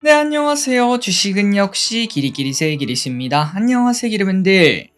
네, 안녕하세요. 주식은 역시 기리기리새 기리씨입니다. 안녕하세요, 기르분들.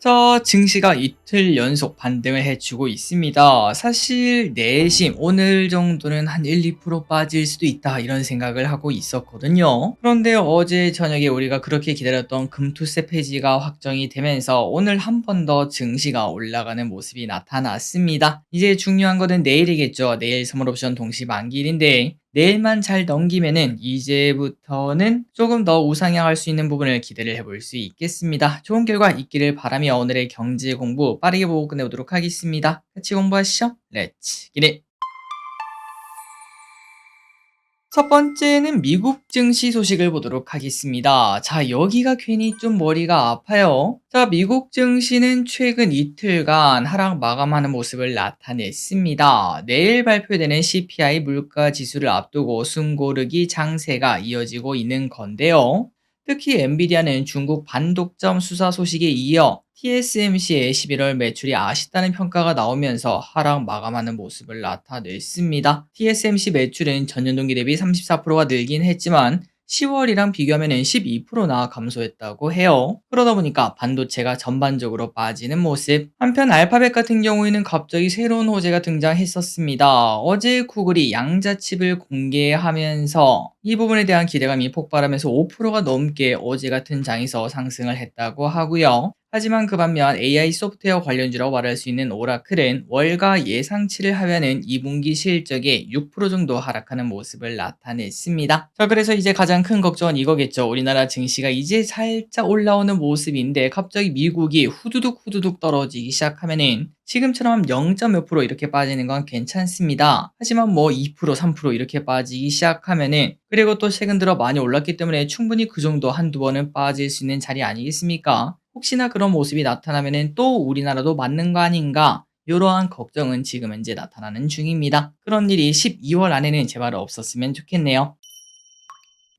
증시가 이틀 연속 반등을 해주고 있습니다. 사실 내심 오늘 정도는 한 1, 2% 빠질 수도 있다 이런 생각을 하고 있었거든요. 그런데 어제 저녁에 우리가 그렇게 기다렸던 금투세 폐지가 확정이 되면서 오늘 한 번 더 증시가 올라가는 모습이 나타났습니다. 이제 중요한 거는 내일이겠죠. 내일 선물옵션 동시 만기일인데 내일만 잘 넘기면은 이제부터는 조금 더 우상향할 수 있는 부분을 기대를 해볼 수 있겠습니다. 좋은 결과 있기를 바라며 오늘의 경제 공부 빠르게 보고 끝내보도록 하겠습니다. 같이 공부하시죠. 렛츠 기릿! 첫 번째는 미국 증시 소식을 보도록 하겠습니다. 여기가 괜히 좀 머리가 아파요. 미국 증시는 최근 이틀간 하락 마감하는 모습을 나타냈습니다. 내일 발표되는 CPI 물가 지수를 앞두고 숨고르기 장세가 이어지고 있는 건데요. 특히 엔비디아는 중국 반독점 수사 소식에 이어 TSMC의 11월 매출이 아쉽다는 평가가 나오면서 하락 마감하는 모습을 나타냈습니다. TSMC 매출은 전년 동기 대비 34%가 늘긴 했지만 10월이랑 비교하면 12%나 감소했다고 해요. 그러다 보니까 반도체가 전반적으로 빠지는 모습. 한편 알파벳 같은 경우에는 갑자기 새로운 호재가 등장했었습니다. 어제 구글이 양자칩을 공개하면서 이 부분에 대한 기대감이 폭발하면서 5%가 넘게 어제 같은 장에서 상승을 했다고 하고요. 하지만 그 반면 AI 소프트웨어 관련주라고 말할 수 있는 오라클은 월가 예상치를 하면은 2분기 실적에 6% 정도 하락하는 모습을 나타냈습니다. 그래서 이제 가장 큰 걱정은 이거겠죠. 우리나라 증시가 이제 살짝 올라오는 모습인데 갑자기 미국이 후두둑 후두둑 떨어지기 시작하면은 지금처럼 0. 몇 프로 이렇게 빠지는 건 괜찮습니다. 하지만 2%, 3% 이렇게 빠지기 시작하면은 그리고 또 최근 들어 많이 올랐기 때문에 충분히 그 정도 한두 번은 빠질 수 있는 자리 아니겠습니까? 혹시나 그런 모습이 나타나면은 또 우리나라도 맞는 거 아닌가? 이러한 걱정은 지금 현재 나타나는 중입니다. 그런 일이 12월 안에는 제발 없었으면 좋겠네요.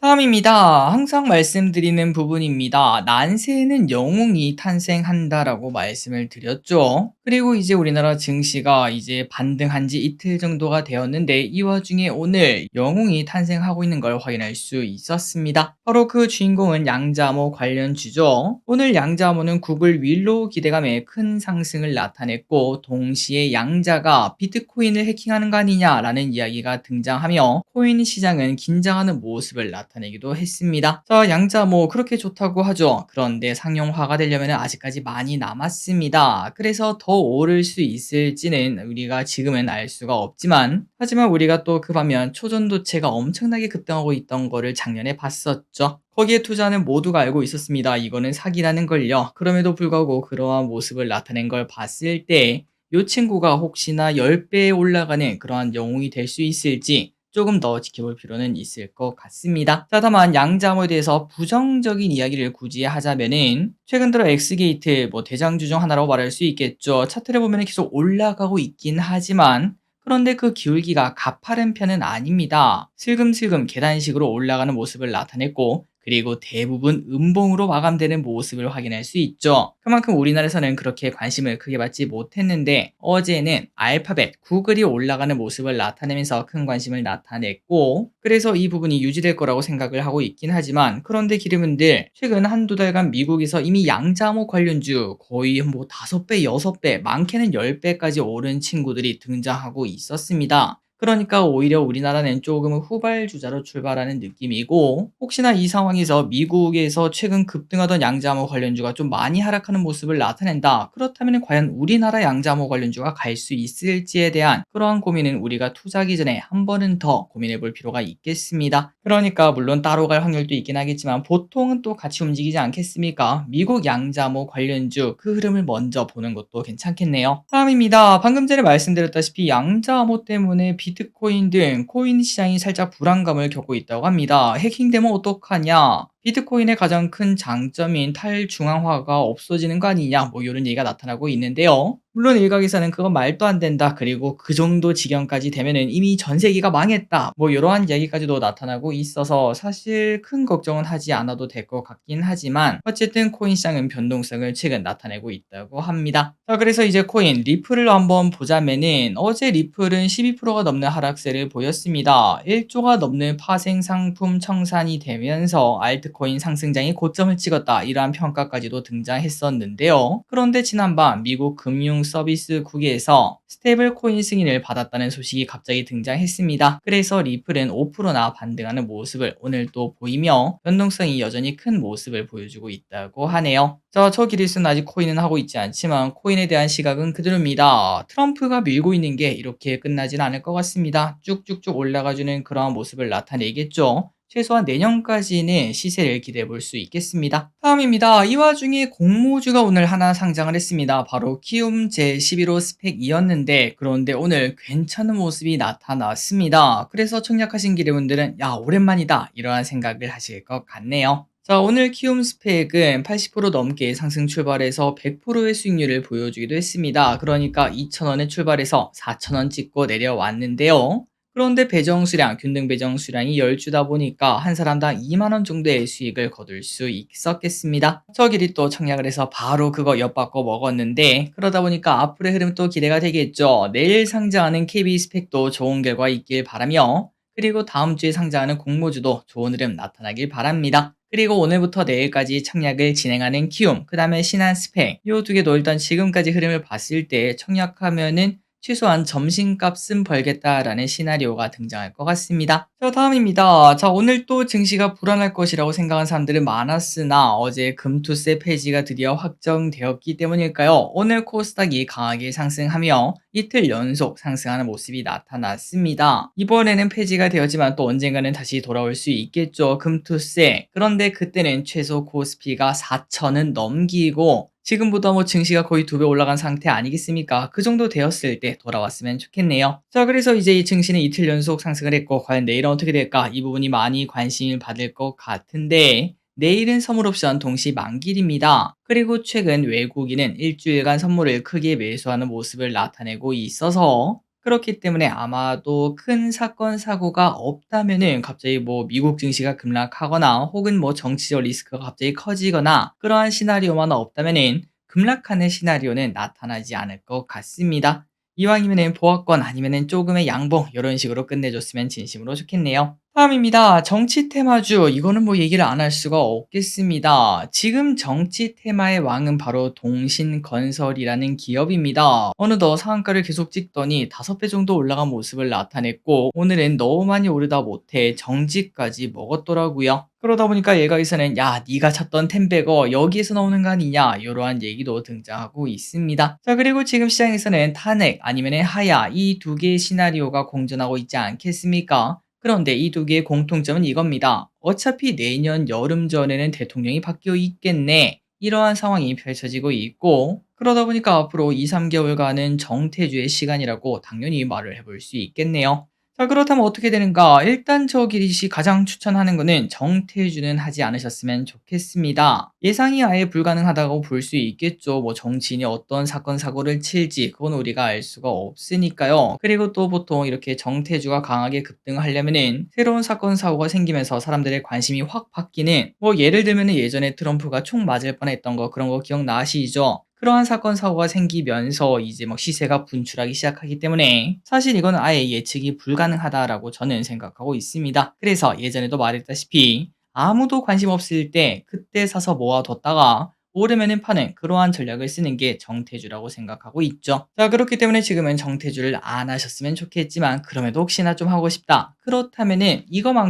다음입니다. 항상 말씀드리는 부분입니다. 난세에는 영웅이 탄생한다라고 말씀을 드렸죠. 그리고 이제 우리나라 증시가 이제 반등한 지 이틀 정도가 되었는데 이 와중에 오늘 영웅이 탄생하고 있는 걸 확인할 수 있었습니다. 바로 그 주인공은 양자모 관련주죠. 오늘 양자모는 구글 윌로우 기대감에 큰 상승을 나타냈고 동시에 양자가 비트코인을 해킹하는 거 아니냐라는 이야기가 등장하며 코인 시장은 긴장하는 모습을 나타내기도 했습니다. 양자 그렇게 좋다고 하죠. 그런데 상용화가 되려면 아직까지 많이 남았습니다. 그래서 더 오를 수 있을지는 우리가 지금은 알 수가 없지만 하지만 우리가 또 그 반면 초전도체가 엄청나게 급등하고 있던 거를 작년에 봤었죠. 거기에 투자는 모두가 알고 있었습니다. 이거는 사기라는 걸요. 그럼에도 불구하고 그러한 모습을 나타낸 걸 봤을 때 이 친구가 혹시나 10배에 올라가는 그러한 영웅이 될 수 있을지 조금 더 지켜볼 필요는 있을 것 같습니다. 다만 양자모에 대해서 부정적인 이야기를 굳이 하자면은 최근 들어 엑스게이트 대장주 중 하나라고 말할 수 있겠죠. 차트를 보면 계속 올라가고 있긴 하지만 그런데 그 기울기가 가파른 편은 아닙니다. 슬금슬금 계단식으로 올라가는 모습을 나타냈고 그리고 대부분 음봉으로 마감되는 모습을 확인할 수 있죠. 그만큼 우리나라에서는 그렇게 관심을 크게 받지 못했는데 어제는 알파벳, 구글이 올라가는 모습을 나타내면서 큰 관심을 나타냈고 그래서 이 부분이 유지될 거라고 생각을 하고 있긴 하지만 그런데 기르분들 최근 한두 달간 미국에서 이미 양자모 관련주 거의 5배, 6배, 많게는 10배까지 오른 친구들이 등장하고 있었습니다. 그러니까 오히려 우리나라는 조금은 후발주자로 출발하는 느낌이고 혹시나 이 상황에서 미국에서 최근 급등하던 양자모 관련주가 좀 많이 하락하는 모습을 나타낸다. 그렇다면 과연 우리나라 양자모 관련주가 갈 수 있을지에 대한 그러한 고민은 우리가 투자하기 전에 한 번은 더 고민해 볼 필요가 있겠습니다. 그러니까 물론 따로 갈 확률도 있긴 하겠지만 보통은 또 같이 움직이지 않겠습니까? 미국 양자모 관련주 그 흐름을 먼저 보는 것도 괜찮겠네요. 다음입니다. 방금 전에 말씀드렸다시피 양자모 때문에 비트코인 등 코인 시장이 살짝 불안감을 겪고 있다고 합니다. 해킹되면 어떡하냐? 비트코인의 가장 큰 장점인 탈중앙화가 없어지는 거 아니냐, 뭐 이런 얘기가 나타나고 있는데요. 물론 일각에서는 그건 말도 안 된다, 그리고 그 정도 지경까지 되면은 이미 전 세계가 망했다, 뭐 이러한 이야기까지도 나타나고 있어서 사실 큰 걱정은 하지 않아도 될 것 같긴 하지만, 어쨌든 코인 시장은 변동성을 최근 나타내고 있다고 합니다. 자, 그래서 이제 코인 리플을 한번 보자면은 어제 리플은 12%가 넘는 하락세를 보였습니다. 1조가 넘는 파생 상품 청산이 되면서 알트코인 상승장이 고점을 찍었다, 이러한 평가까지도 등장했었는데요. 그런데 지난밤 미국 금융 서비스국에서 스테이블 코인 승인을 받았다는 소식이 갑자기 등장했습니다. 그래서 리플은 5%나 반등하는 모습을 오늘 또 보이며 변동성이 여전히 큰 모습을 보여주고 있다고 하네요. 자, 저 기리스는 아직 코인은 하고 있지 않지만 코인에 대한 시각은 그대로입니다. 트럼프가 밀고 있는 게 이렇게 끝나진 않을 것 같습니다. 쭉쭉쭉 올라가주는 그러한 모습을 나타내겠죠. 최소한 내년까지는 시세를 기대해 볼 수 있겠습니다. 다음입니다. 이 와중에 공모주가 오늘 하나 상장을 했습니다. 바로 키움 제11호 스펙이었는데, 그런데 오늘 괜찮은 모습이 나타났습니다. 그래서 청약하신 기대분들은 야, 오랜만이다, 이러한 생각을 하실 것 같네요. 자, 오늘 키움 스펙은 80% 넘게 상승 출발해서 100%의 수익률을 보여주기도 했습니다. 그러니까 2,000원에 출발해서 4,000원 찍고 내려왔는데요. 그런데 배정 수량, 균등 배정 수량이 10주다 보니까 한 사람당 2만 원 정도의 수익을 거둘 수 있었겠습니다. 저끼리 또 청약을 해서 바로 그거 엿바꿔 먹었는데, 그러다 보니까 앞으로의 흐름 또 기대가 되겠죠. 내일 상장하는 KB 스펙도 좋은 결과 있길 바라며, 그리고 다음 주에 상장하는 공모주도 좋은 흐름 나타나길 바랍니다. 그리고 오늘부터 내일까지 청약을 진행하는 키움, 그 다음에 신한 스펙, 이 두 개도 일단 지금까지 흐름을 봤을 때 청약하면은 최소한 점심값은 벌겠다라는 시나리오가 등장할 것 같습니다. 자, 다음입니다. 자, 오늘 또 증시가 불안할 것이라고 생각한 사람들은 많았으나 어제 금투세 폐지가 드디어 확정되었기 때문일까요? 오늘 코스닥이 강하게 상승하며 이틀 연속 상승하는 모습이 나타났습니다. 이번에는 폐지가 되었지만 또 언젠가는 다시 돌아올 수 있겠죠, 금투세. 그런데 그때는 최소 코스피가 4천은 넘기고 지금보다 뭐 증시가 거의 2배 올라간 상태 아니겠습니까? 그 정도 되었을 때 돌아왔으면 좋겠네요. 자, 그래서 이제 이 증시는 이틀 연속 상승을 했고, 과연 내일은 어떻게 될까? 이 부분이 많이 관심을 받을 것 같은데, 내일은 선물 옵션 동시 만길입니다. 그리고 최근 외국인은 일주일간 선물을 크게 매수하는 모습을 나타내고 있어서, 그렇기 때문에 아마도 큰 사건 사고가 없다면은 갑자기 뭐 미국 증시가 급락하거나 혹은 뭐 정치적 리스크가 갑자기 커지거나 그러한 시나리오만 없다면은 급락하는 시나리오는 나타나지 않을 것 같습니다. 이왕이면은 보합권 아니면은 조금의 양봉 이런 식으로 끝내줬으면 진심으로 좋겠네요. 다음입니다. 정치 테마주, 이거는 뭐 얘기를 안 할 수가 없겠습니다. 지금 정치 테마의 왕은 바로 동신건설이라는 기업입니다. 어느덧 상한가를 계속 찍더니 5배 정도 올라간 모습을 나타냈고, 오늘은 너무 많이 오르다 못해 정지까지 먹었더라고요. 그러다 보니까 일각에서는 야, 네가 찾던 템베거 여기에서 나오는 거 아니냐, 이러한 얘기도 등장하고 있습니다. 자, 그리고 지금 시장에서는 탄핵 아니면 하야, 이 두 개의 시나리오가 공존하고 있지 않겠습니까? 그런데 이 두 개의 공통점은 이겁니다. 어차피 내년 여름 전에는 대통령이 바뀌어 있겠네, 이러한 상황이 펼쳐지고 있고, 그러다 보니까 앞으로 2, 3개월간은 정태주의 시간이라고 당연히 말을 해볼 수 있겠네요. 자, 그렇다면 어떻게 되는가? 일단 저 기릿이 가장 추천하는 거는 정태주는 하지 않으셨으면 좋겠습니다. 예상이 아예 불가능하다고 볼 수 있겠죠. 뭐 정치인이 어떤 사건 사고를 칠지 그건 우리가 알 수가 없으니까요. 그리고 또 보통 이렇게 정태주가 강하게 급등하려면은 새로운 사건 사고가 생기면서 사람들의 관심이 확 바뀌는, 뭐 예를 들면은 예전에 트럼프가 총 맞을 뻔했던 거, 그런 거 기억나시죠? 그러한 사건 사고가 생기면서 이제 막 시세가 분출하기 시작하기 때문에 사실 이거는 아예 예측이 불가능하다라고 저는 생각하고 있습니다. 그래서 예전에도 말했다시피 아무도 관심 없을 때 그때 사서 모아뒀다가 오르면은 파는 그러한 전략을 쓰는 게 정태주라고 생각하고 있죠. 자, 그렇기 때문에 지금은 정태주를 안 하셨으면 좋겠지만 그럼에도 혹시나 좀 하고 싶다, 그렇다면은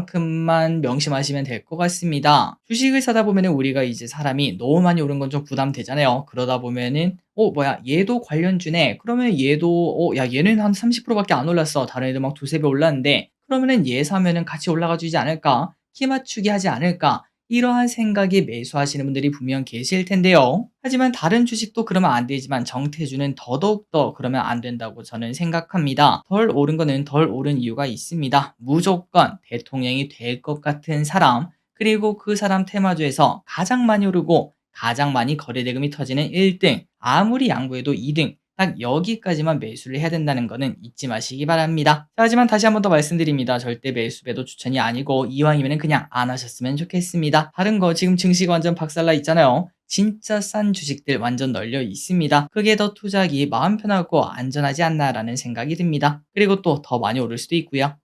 이거만큼만 명심하시면 될 것 같습니다. 주식을 사다 보면은 우리가 이제 사람이 너무 많이 오른 건 좀 부담되잖아요. 그러다 보면은 뭐야, 얘도 관련주네, 그러면 얘도 야, 얘는 한 30%밖에 안 올랐어, 다른 애들 막 두세 배 올랐는데 그러면은 얘 사면은 같이 올라가 주지 않을까, 키 맞추기 하지 않을까, 이러한 생각에 매수하시는 분들이 분명 계실 텐데요. 하지만 다른 주식도 그러면 안 되지만 정태주는 더더욱더 그러면 안 된다고 저는 생각합니다. 덜 오른 거는 덜 오른 이유가 있습니다. 무조건 대통령이 될 것 같은 사람, 그리고 그 사람 테마주에서 가장 많이 오르고 가장 많이 거래대금이 터지는 1등, 아무리 양보해도 2등, 딱 여기까지만 매수를 해야 된다는 거는 잊지 마시기 바랍니다. 자, 하지만 다시 한 번 더 말씀드립니다. 절대 매수배도 추천이 아니고 이왕이면 그냥 안 하셨으면 좋겠습니다. 다른 거 지금 증시가 완전 박살나 있잖아요. 진짜 싼 주식들 완전 널려 있습니다. 그게 더 투자하기 마음 편하고 안전하지 않나라는 생각이 듭니다. 그리고 또 더 많이 오를 수도 있고요.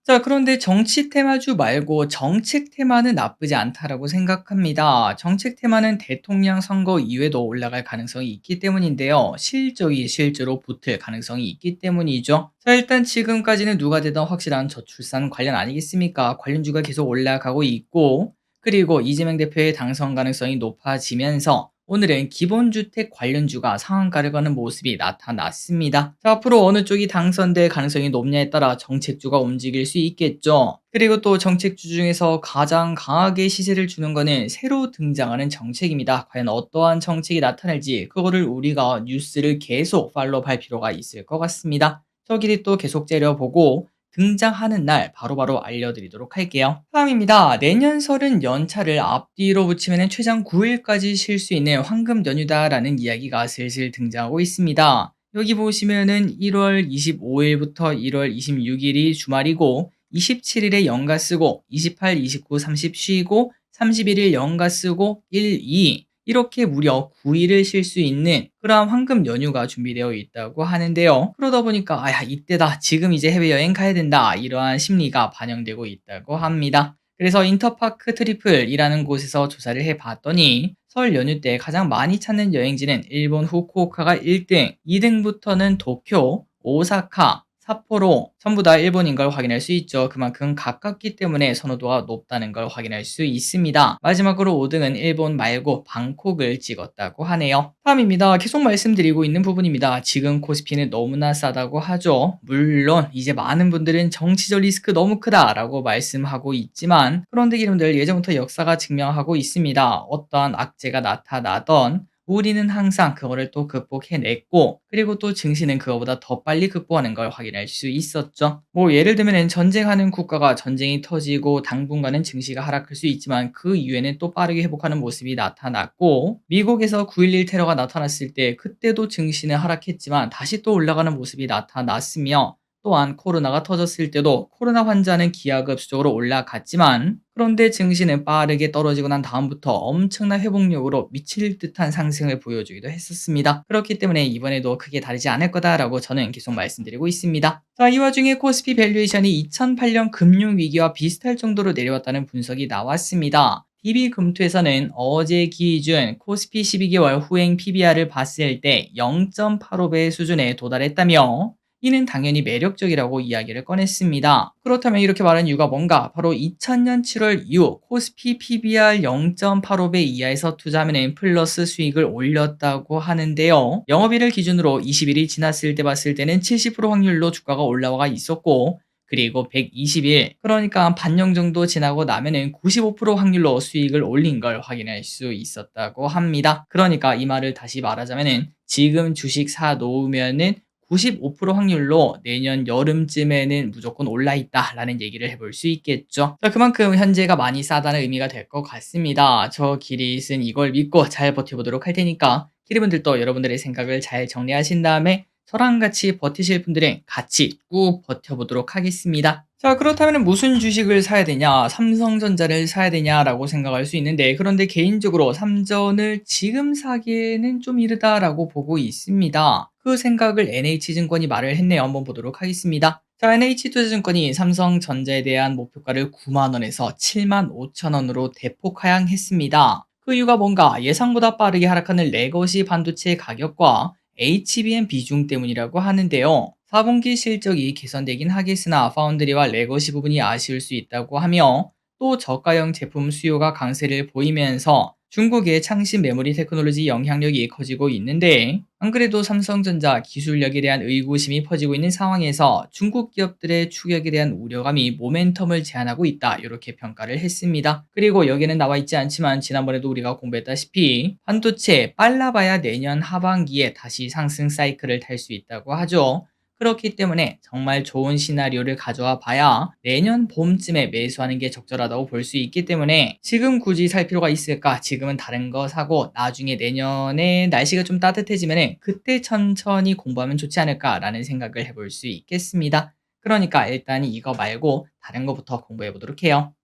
자, 그런데 정치 테마주 말고 정책 테마는 나쁘지 않다라고 생각합니다. 정책 테마는 대통령 선거 이후에도 올라갈 가능성이 있기 때문인데요. 실적이 실제로 붙을 가능성이 있기 때문이죠. 자, 일단 지금까지는 누가 되든 확실한 저출산 관련 아니겠습니까? 관련주가 계속 올라가고 있고, 그리고 이재명 대표의 당선 가능성이 높아지면서 오늘은 기본주택 관련주가 상한가를 거는 모습이 나타났습니다. 자, 앞으로 어느 쪽이 당선될 가능성이 높냐에 따라 정책주가 움직일 수 있겠죠. 그리고 또 정책주 중에서 가장 강하게 시세를 주는 거는 새로 등장하는 정책입니다. 과연 어떠한 정책이 나타날지 그거를 우리가 뉴스를 계속 팔로우할 필요가 있을 것 같습니다. 저기를 또 계속 째려보고 등장하는 날 바로바로 알려드리도록 할게요. 다음입니다. 내년 설은 연차를 앞뒤로 붙이면 최장 9일까지 쉴 수 있는 황금 연휴다라는 이야기가 슬슬 등장하고 있습니다. 여기 보시면은 1월 25일부터 1월 26일이 주말이고 27일에 연가 쓰고 28, 29, 30 쉬고 31일 연가 쓰고 1, 2 이렇게 무려 9일을 쉴 수 있는 그러한 황금 연휴가 준비되어 있다고 하는데요. 그러다 보니까 아야 이때다 지금 이제 해외여행 가야 된다 이러한 심리가 반영되고 있다고 합니다. 그래서 인터파크 트리플이라는 곳에서 조사를 해봤더니 설 연휴 때 가장 많이 찾는 여행지는 일본 후쿠오카가 1등, 2등부터는 도쿄, 오사카, 삿포로 전부 다 일본인 걸 확인할 수 있죠. 그만큼 가깝기 때문에 선호도가 높다는 걸 확인할 수 있습니다. 마지막으로 5등은 일본 말고 방콕을 찍었다고 하네요. 다음입니다. 계속 말씀드리고 있는 부분입니다. 지금 코스피는 너무나 싸다고 하죠. 물론 이제 많은 분들은 정치적 리스크 너무 크다라고 말씀하고 있지만 그런데 여러분들 예전부터 역사가 증명하고 있습니다. 어떠한 악재가 나타나던 우리는 항상 그거를 또 극복해냈고 그리고 또 증시는 그거보다 더 빨리 극복하는 걸 확인할 수 있었죠. 뭐 예를 들면 전쟁하는 국가가 전쟁이 터지고 당분간은 증시가 하락할 수 있지만 그 이후에는 또 빠르게 회복하는 모습이 나타났고 미국에서 9.11 테러가 나타났을 때 그때도 증시는 하락했지만 다시 또 올라가는 모습이 나타났으며 또한 코로나가 터졌을 때도 코로나 환자는 기하급수적으로 올라갔지만 그런데 증시는 빠르게 떨어지고 난 다음부터 엄청난 회복력으로 미칠 듯한 상승을 보여주기도 했었습니다. 그렇기 때문에 이번에도 크게 다르지 않을 거다라고 저는 계속 말씀드리고 있습니다. 자, 이 와중에 코스피 밸류에이션이 2008년 금융위기와 비슷할 정도로 내려왔다는 분석이 나왔습니다. DB금투에서는 어제 기준 코스피 12개월 후행 PBR을 봤을 때 0.85배 수준에 도달했다며 이는 당연히 매력적이라고 이야기를 꺼냈습니다. 그렇다면 이렇게 말하는 이유가 뭔가? 바로 2000년 7월 이후 코스피 PBR 0.85배 이하에서 투자하면 플러스 수익을 올렸다고 하는데요. 영업일을 기준으로 20일이 지났을 때 봤을 때는 70% 확률로 주가가 올라와 있었고 그리고 120일 그러니까 반년 정도 지나고 나면은 95% 확률로 수익을 올린 걸 확인할 수 있었다고 합니다. 그러니까 이 말을 다시 말하자면은 지금 주식 사 놓으면은 95% 확률로 내년 여름쯤에는 무조건 올라 있다라는 얘기를 해볼 수 있겠죠. 자, 그만큼 현재가 많이 싸다는 의미가 될 것 같습니다. 저 기릿은 이걸 믿고 잘 버텨보도록 할 테니까 기릿분들도 여러분들의 생각을 잘 정리하신 다음에 저랑 같이 버티실 분들은 같이 꾹 버텨보도록 하겠습니다. 자, 그렇다면 무슨 주식을 사야 되냐, 삼성전자를 사야 되냐라고 생각할 수 있는데 그런데 개인적으로 삼전을 지금 사기에는 좀 이르다라고 보고 있습니다. 그 생각을 NH증권이 말을 했네요. 한번 보도록 하겠습니다. 자, NH투자증권이 삼성전자에 대한 목표가를 9만원에서 7만 5천원으로 대폭 하향했습니다. 그 이유가 뭔가 예상보다 빠르게 하락하는 레거시 반도체 가격과 HBM 비중 때문이라고 하는데요. 4분기 실적이 개선되긴 하겠으나 파운드리와 레거시 부분이 아쉬울 수 있다고 하며 또 저가형 제품 수요가 강세를 보이면서 중국의 창신 메모리 테크놀로지 영향력이 커지고 있는데 안 그래도 삼성전자 기술력에 대한 의구심이 퍼지고 있는 상황에서 중국 기업들의 추격에 대한 우려감이 모멘텀을 제한하고 있다 이렇게 평가를 했습니다. 그리고 여기는 나와 있지 않지만 지난번에도 우리가 공부했다시피 반도체 빨라봐야 내년 하반기에 다시 상승 사이클을 탈 수 있다고 하죠. 그렇기 때문에 정말 좋은 시나리오를 가져와 봐야 내년 봄쯤에 매수하는 게 적절하다고 볼 수 있기 때문에 지금 굳이 살 필요가 있을까? 지금은 다른 거 사고 나중에 내년에 날씨가 좀 따뜻해지면 그때 천천히 공부하면 좋지 않을까라는 생각을 해볼 수 있겠습니다. 그러니까 일단 이거 말고 다른 거부터 공부해 보도록 해요.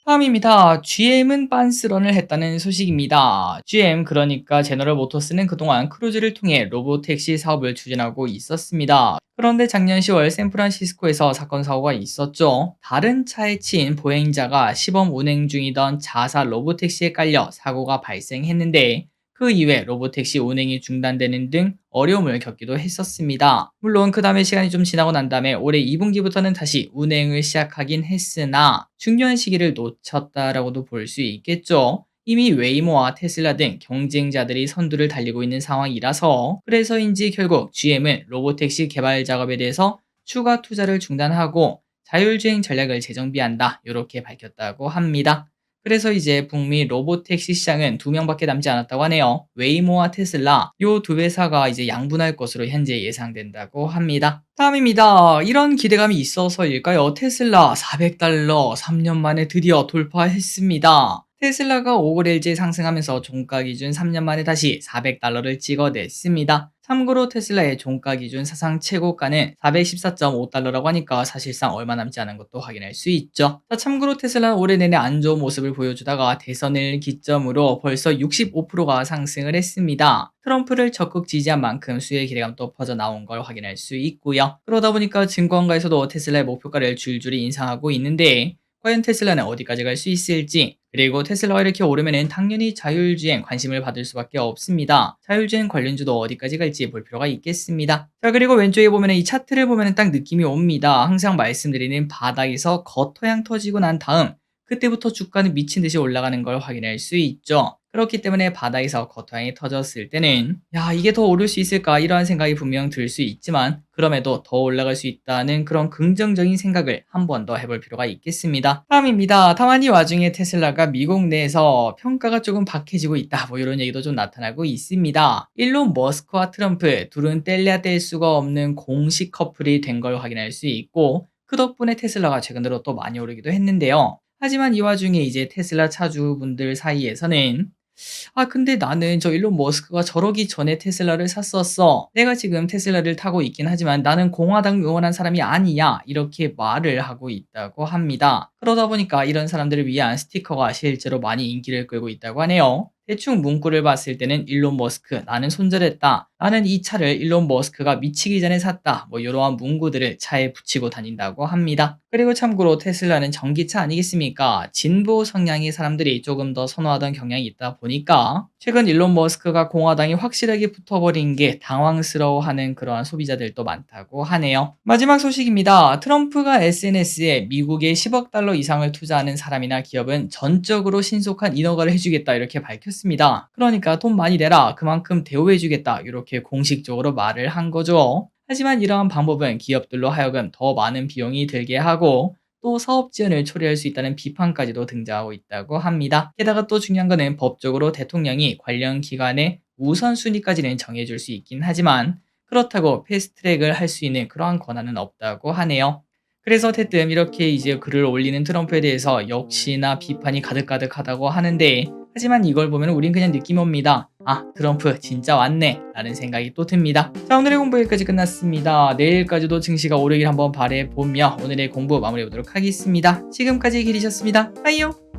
다음입니다. GM은 빤스런을 했다는 소식입니다. GM 그러니까 제너럴 모터스는 그동안 크루즈를 통해 로보택시 사업을 추진하고 있었습니다. 그런데 작년 10월 샌프란시스코에서 사건 사고가 있었죠. 다른 차에 치인 보행자가 시범 운행 중이던 자사 로보택시에 깔려 사고가 발생했는데 그 이후에 로보택시 운행이 중단되는 등 어려움을 겪기도 했었습니다. 물론 그 다음에 시간이 좀 지나고 난 다음에 올해 2분기부터는 다시 운행을 시작하긴 했으나 중요한 시기를 놓쳤다라고도 볼 수 있겠죠. 이미 웨이모와 테슬라 등 경쟁자들이 선두를 달리고 있는 상황이라서 그래서인지 결국 GM은 로보택시 개발 작업에 대해서 추가 투자를 중단하고 자율주행 전략을 재정비한다 이렇게 밝혔다고 합니다. 그래서 이제 북미 로보택시 시장은 2명밖에 남지 않았다고 하네요. 웨이모와 테슬라 요 두 회사가 이제 양분할 것으로 현재 예상된다고 합니다. 다음입니다. 이런 기대감이 있어서일까요? 테슬라 $400 3년 만에 드디어 돌파했습니다. 테슬라가 5월일제 상승하면서 종가 기준 3년 만에 다시 $400를 찍어냈습니다. 참고로 테슬라의 종가 기준 사상 최고가는 $414.5라고 하니까 사실상 얼마 남지 않은 것도 확인할 수 있죠. 자, 참고로 테슬라는 올해 내내 안 좋은 모습을 보여주다가 대선을 기점으로 벌써 65%가 상승을 했습니다. 트럼프를 적극 지지한 만큼 수요의 기대감도 퍼져나온 걸 확인할 수 있고요. 그러다 보니까 증권가에서도 테슬라의 목표가를 줄줄이 인상하고 있는데 과연 테슬라는 어디까지 갈 수 있을지, 그리고 테슬라가 이렇게 오르면은 당연히 자율주행 관심을 받을 수밖에 없습니다. 자율주행 관련주도 어디까지 갈지 볼 필요가 있겠습니다. 자, 그리고 왼쪽에 보면은 이 차트를 보면은 딱 느낌이 옵니다. 항상 말씀드리는 바닥에서 겉토양 터지고 난 다음 그때부터 주가는 미친 듯이 올라가는 걸 확인할 수 있죠. 그렇기 때문에 바닥에서 겉토양이 터졌을 때는 야, 이게 더 오를 수 있을까 이러한 생각이 분명 들 수 있지만 그럼에도 더 올라갈 수 있다는 그런 긍정적인 생각을 한 번 더 해볼 필요가 있겠습니다. 다음입니다. 다만 이 와중에 테슬라가 미국 내에서 평가가 조금 박해지고 있다 뭐 이런 얘기도 좀 나타나고 있습니다. 일론 머스크와 트럼프 둘은 뗄래야 뗄 수가 없는 공식 커플이 된 걸 확인할 수 있고 그 덕분에 테슬라가 최근 들어 또 많이 오르기도 했는데요. 하지만 이 와중에 이제 테슬라 차주분들 사이에서는 근데 나는 저 일론 머스크가 저러기 전에 테슬라를 샀었어. 내가 지금 테슬라를 타고 있긴 하지만 나는 공화당 응원한 사람이 아니야. 이렇게 말을 하고 있다고 합니다. 그러다 보니까 이런 사람들을 위한 스티커가 실제로 많이 인기를 끌고 있다고 하네요. 대충 문구를 봤을 때는 일론 머스크 나는 손절했다. 나는 이 차를 일론 머스크가 미치기 전에 샀다. 뭐 이러한 문구들을 차에 붙이고 다닌다고 합니다. 그리고 참고로 테슬라는 전기차 아니겠습니까? 진보 성향의 사람들이 조금 더 선호하던 경향이 있다 보니까 최근 일론 머스크가 공화당이 확실하게 붙어버린 게 당황스러워하는 그러한 소비자들도 많다고 하네요. 마지막 소식입니다. 트럼프가 SNS에 미국에 $10억 이상을 투자하는 사람이나 기업은 전적으로 신속한 인허가를 해주겠다 이렇게 밝혔습니다. 그러니까 돈 많이 내라 그만큼 대우해주겠다 이렇게 공식적으로 말을 한 거죠. 하지만 이러한 방법은 기업들로 하여금 더 많은 비용이 들게 하고 또 사업 지원을 초래할 수 있다는 비판까지도 등장하고 있다고 합니다. 게다가 또 중요한 거는 법적으로 대통령이 관련 기관의 우선순위까지는 정해줄 수 있긴 하지만 그렇다고 패스트트랙을 할 수 있는 그러한 권한은 없다고 하네요. 그래서 대뜸 이렇게 이제 글을 올리는 트럼프에 대해서 역시나 비판이 가득가득하다고 하는데 하지만 이걸 보면 우린 그냥 느낌이 옵니다. 트럼프 진짜 왔네 라는 생각이 또 듭니다. 자, 오늘의 공부 여기까지 끝났습니다. 내일까지도 증시가 오르길 한번 바라보며 오늘의 공부 마무리해보도록 하겠습니다. 지금까지 길이셨습니다. 빠이요.